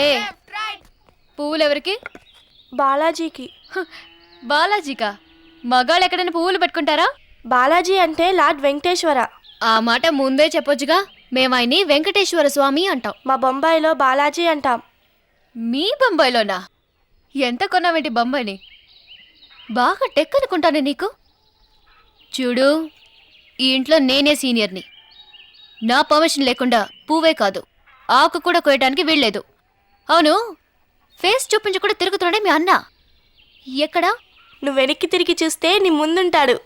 ఏ పువ్వులు ఎవరికి? బాలాజీకి. బాలాజీకా? మగాళ్ళు ఎక్కడైనా పువ్వులు పెట్టుకుంటారా? బాలాజీ అంటే లార్డ్ వెంకటేశ్వర. ఆ మాట ముందే చెప్పొచ్చుగా. మేమాయని వెంకటేశ్వర స్వామి అంటాం. మా బొంబాయిలో బాలాజీ అంటాం. మీ బొంబాయిలోనా? ఎంత కొన్నావేంటి బొంబాయిని? బాగా టెక్ అనుకుంటానే నీకు. చూడు, ఈ ఇంట్లో నేనే సీనియర్ని. నా పర్మిషన్ లేకుండా పువ్వే కాదు ఆకు కూడా కోయటానికి వీల్లేదు. అవును, ఫేస్ చూపించకుండా తిరుగుతున్నాడే మీ అన్న. ఎక్కడా? నువ్వు వెనక్కి తిరిగి చూస్తే నీ ముందుంటాడు.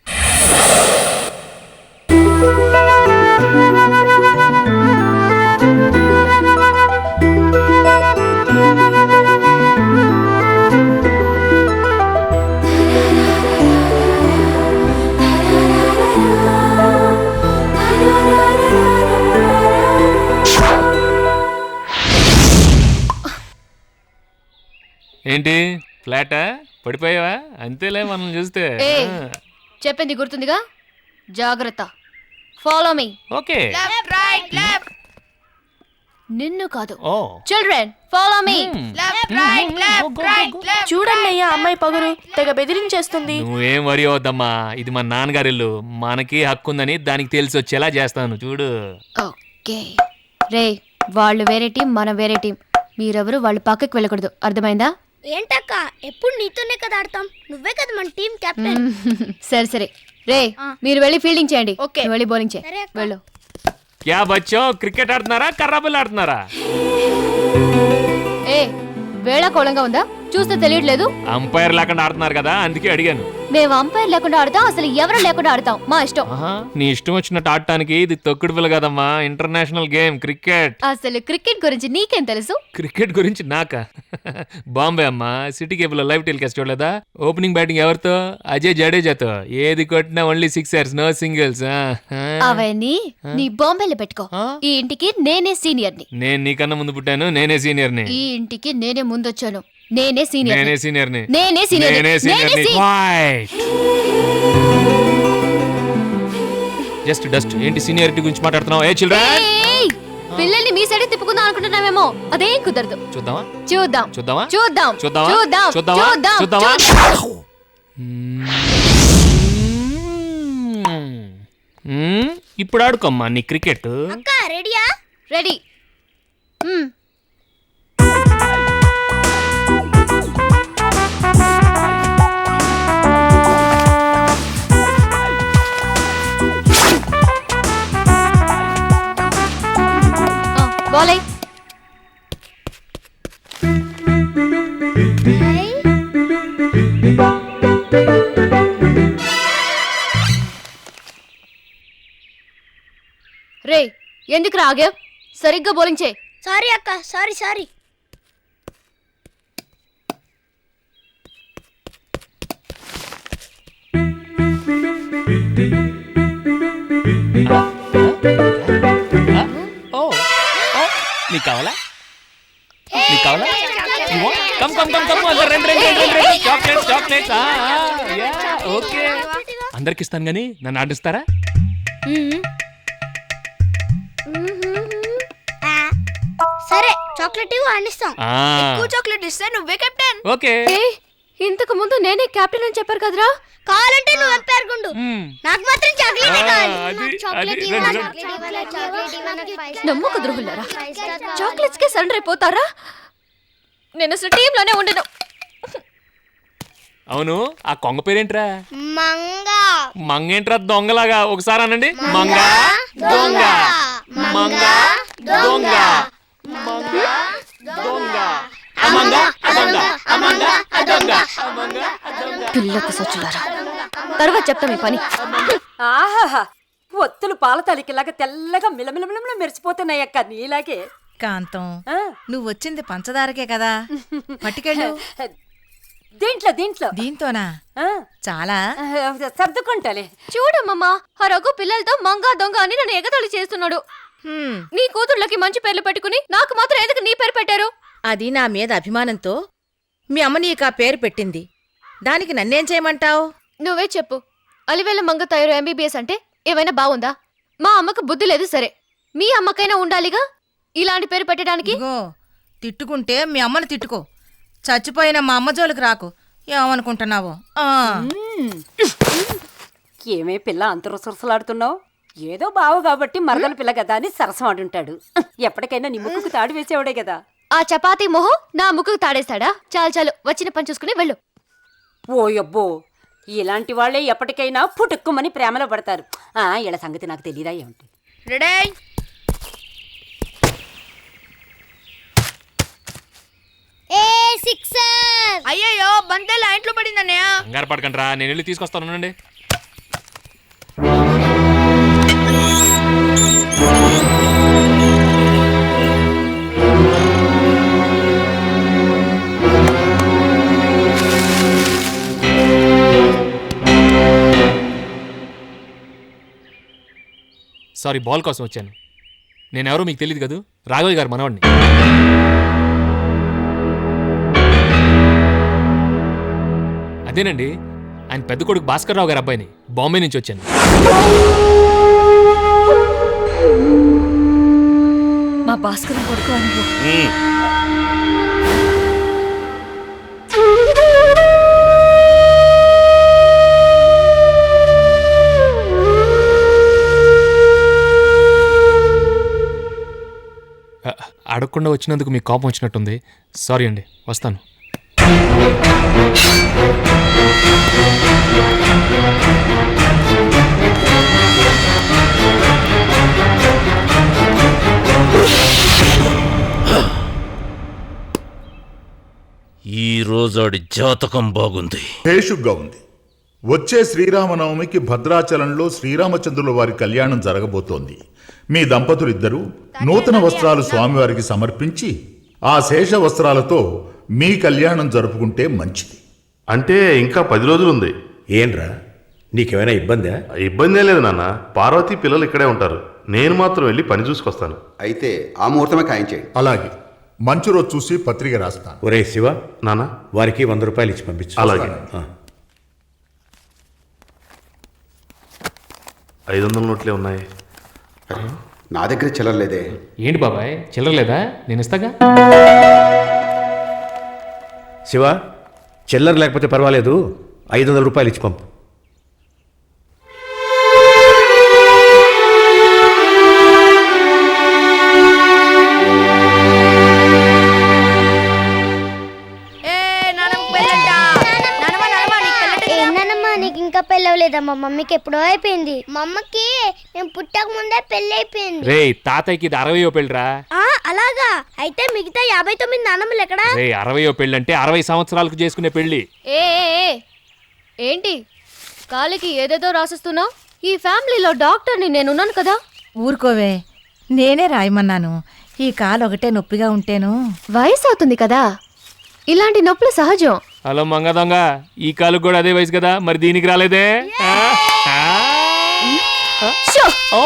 ఏంటి ఫ్లాటా? పడిపోయావా? అంతేలే మనం చూస్తే. చెప్పింది గుర్తుందిగా, జాగ్రత్త. Follow me. ఓకే. నిన్ను కాదు, ఓ చిల్డ్రన్ ఫాలో మీ. చూడండి అయ్యా, అమ్మాయి పగురు తెగ బెదిరించేస్తుంది. నువ్వేం వరి అవద్దమ్మా, ఇది మన నాన్నగారి ఇల్లు. మనకి హక్కు ఉందని దానికి తెలిసి వచ్చేలా చేస్తాను చూడు. ఓకే రే, వాళ్ళు వేరే టీం, మనం వేరే టీం. మీరెవరు వాళ్ళు పక్కకి వెళ్ళకూడదు, అర్థమైందా? ఏంటక్క, ఎప్పుడు నీతోనే కదా ఆడతాం. నువ్వే కదా మన టీం కెప్టెన్. సరే సరే రే, మీరు వెళ్ళి ఫీల్డింగ్ చేయండి. ఓకే. నువ్వు వెళ్ళి బౌలింగ్ చేయి. సరే అక్క. వెళ్ళు. క్యా బచ్చో, క్రికెట్ ఆడుతున్నారా కర్రాబుల్ ఆడుతున్నారా? ఏ వేళాకోళంగా ఉందా? చూస్తే తెలియట్లేదు. అంపైర్ లేకుండా ఆడుతున్నారు కదా, అందుకే అడిగాను. మేము అంపైర్ లేకుండా ఆడతాం, అసలు ఎవరు లేకుండా ఆడతాం, మా ఇష్టం. నీ ఇష్టం వచ్చినట్టు ఆడటానికి ఇది తొక్కుడు పిల్ల కదమ్మా, ఇంటర్నేషనల్ గేమ్ క్రికెట్. అసలు క్రికెట్ గురించి నీకేం తెలుసు? క్రికెట్ గురించి నాకా? బాంబే అమ్మా, సిటీ కేబుల్ లైవ్ టెలికాస్ట్ చూడలేదా? ఓపెనింగ్ బ్యాటింగ్ ఎవరితో? అజయ్ జడేజాతో. ఏది కొట్టినా ఓన్లీ సిక్సర్స్, నో సింగిల్స్. అవన్నీ నీ బాంబేలో పెట్టుకో. ఈ ఇంటికి నేనే సీనియర్ని. నేను నీకన్నా ముందు పుట్టాను, నేనే సీనియర్ని. ఈ ఇంటికి నేనే ముందొచ్చాను, నేనే సీనియర్. నేనే సీనియర్ని. నేనే సీనియర్. నేనే సీనియర్ని. Just dust. ఏంటి సీనియారిటీ గురించి మాట్లాడుతున్నావు? ఏ చిల్డ్రన్, పిల్లల్ని మీ సైడ్ తిప్పుకుందాం అనుకుంటున్నావేమో, అదేం కుదరదు. చూద్దామా చూద్దాం చూద్దామా చూద్దాం చూద్దామా చూద్దాం చూద్దామా చూద్దాం. ఇప్పుడు ఆడుకోమ్మా నీ క్రికెట్. అక్క రెడీయా? రెడీ. బాలే. రే, ఎందుకు రాగా? సరిగ్గా బౌలింగ్ చేయి. సారీ అక్క, సారీ. నీకు కావాలా? నీకు కావాలా? చాక్లెట్స్. ఓకే, అందరికి ఇస్తాను గానీ నన్ను ఆడిస్తారా? సరే, చాక్లెట్ ఆడిస్తాం. చాక్లెట్ ఇస్తే నువ్వే కెప్టెన్. ఓకే. ఇంతకు ముందు నేనే కెప్టెన్ అని చెప్పారు కదరా. కావాలంటే నువ్వు ఎంపైర్ గుండు, నాకు మాత్రం చాక్లెట్ కావాలి. నమ్మక ద్రోహులారా, చాక్లెట్స్ కే సరెండర్ అయిపోతారా? నేను అసలు టీంలోనే ఉండను. అవును, ఆ కొంగ పేరేంట్రా? మంగేంట్రా దొంగలాగా? ఒకసారి అనండి. మంగ దొంగ, మంగ దొంగ, మంగ దొంగ, పిల్లకు సచ్చులారా, తర్వాత చెప్తా మీ పని. ఆహాహా, ఒత్తులు పాల తలికిలాగా తెల్లగా మిలమిలమిల మెరిసిపోతున్నాయక్క నీలాగే. కాంతం, నువ్వు వచ్చింది పంచదారకే కదా, పట్టుకెళ్ళు. దీంట్లో దీంతోనా? చాలా సర్దుకుంటాలే. చూడమ్మమ్మా, ఆ రఘు పిల్లలతో మంగా దొంగ అని నన్ను ఎగతాళి చేస్తున్నాడు. నీ కూతుర్లకి మంచి పేర్లు పెట్టుకుని నాకు మాత్రం ఎందుకు నీ పేరు పెట్టారు? అది నా మీద అభిమానంతో మీ అమ్మ నీకు ఆ పేరు పెట్టింది. దానికి నన్నేం చేయమంటావు? నువ్వే చెప్పు. అలివేల మంగ తయారు MBBS అంటే ఏమైనా బాగుందా? మా అమ్మకు బుద్ధి లేదు సరే, మీ అమ్మకైనా ఉండాలిగా ఇలాంటి పేరు పెట్టడానికి. ఇదిగో, తిట్టుకుంటే మీ అమ్మని తిట్టుకో, చచ్చిపోయిన మా అమ్మ జోలికి రాకు. ఏమనుకుంటున్నావో? ఏమే పిల్ల అంత రుసరుసలాడుతున్నావు? ఏదో బావు కాబట్టి మరదల పిల్ల కదా అని సరసం ఆడుంటాడు. ఎప్పటికైనా నీ ముక్కుకు తాడు వేసేవాడే కదా. ఆ చపాతీ మొహం నా ముక్కుకు తాడేస్తాడా? చాలు చాలు, వచ్చిన పని చూసుకుని వెళ్ళు. ఓయబ్బో, ఇలాంటి వాళ్ళే ఎప్పటికైనా పుట్టుక్కుమని ప్రేమలో పడతారు. ఇలా సంగతి నాకు తెలియదా ఏమిటి? రెడీ? ఏ సిక్సర్! అయ్యయ్యో బంతేలా ఇంట్లో పడిందన్నయ్య. కంగారు పడకండి రా, నేను వెళ్ళి తీసుకొస్తాను ఉండండి. సారీ, బాల్ కోసం వచ్చాను. నేనెవరో మీకు తెలియదు కదా, రాఘవయ్య గారు మనవాడిని. అదేనండి, ఆయన పెద్ద కొడుకు భాస్కర్ రావు గారి అబ్బాయిని. బాంబే నుంచి వచ్చాను. మా భాస్కర్ కొడుకు అనుకో. అడగకుండా వచ్చినందుకు మీకు కోపం వచ్చినట్టుంది. సారీ అండి, వస్తాను. ఈ రోజాడి జాతకం బాగుంది. భేషుగ్గా ఉంది. వచ్చే శ్రీరామనవమికి భద్రాచలంలో శ్రీరామచంద్రుల వారి కళ్యాణం జరగబోతోంది. మీ దంపతులిద్దరూ నూతన వస్త్రాలు స్వామివారికి సమర్పించి ఆ శేష వస్త్రాలతో మీ కళ్యాణం జరుపుకుంటే మంచిది. అంటే ఇంకా 10 రోజులుంది. ఏంట్రా, నీకేమైనా ఇబ్బందా? ఇబ్బందే లేదు నాన్న, పార్వతీ పిల్లలు ఇక్కడే ఉంటారు. నేను మాత్రం వెళ్ళి పని చూసుకొస్తాను. అయితే ఆ ముహూర్తమే ఖాయించేయండి. అలాగే, మంచి రోజు చూసి పత్రిక రాస్తాను. ఒరే శివ, నాన్న వారికి 100 రూపాయలు ఇచ్చి పంపించు. అలాగే. 500 నోట్లే ఉన్నాయి. నా దగ్గర చిల్లరలేదే. ఏంటి బాబాయ్, చిల్లర లేదా? నేను ఇస్తాగా. శివ, చిల్లర లేకపోతే పర్వాలేదు, 500 రూపాయలు ఇచ్చి పంపు. ఏందన్నమ్మా నీకు ఇంకా పెళ్ళవలేదా? మా మమ్మీకి ఎప్పుడో అయిపోయింది. మా అమ్మకి నేను పుట్టక ముందే పెళ్ళి అయిపోయింది. రే, తాతయ్యకి ఇది 60వ పెళ్ళిరా. అలాగా? అయితే మిగతా 59 నాన్నమ్మలు ఎక్కడా? రే, 60వ పెళ్ళి అంటే 60 సంవత్సరాలకు చేసుకునే పెళ్ళి. ఏ ఏ, ఏ, ఏంటి కాలికి ఏదేదో రాసిస్తున్నావు? ఈ ఫ్యామిలీలో డాక్టర్ని నేనున్నాను కదా. ఊరుకోవే, నేనే రాయమన్నాను. ఈ కాలు ఒకటే నొప్పిగా ఉంటేను. వయసు అవుతుంది కదా, ఇలాంటి నొప్పులు సహజం. హలో మంగ దొంగ, ఈ కాలుకు కూడా అదే వయసు కదా, మరి దీనికి రాలేదే? షో! ఓ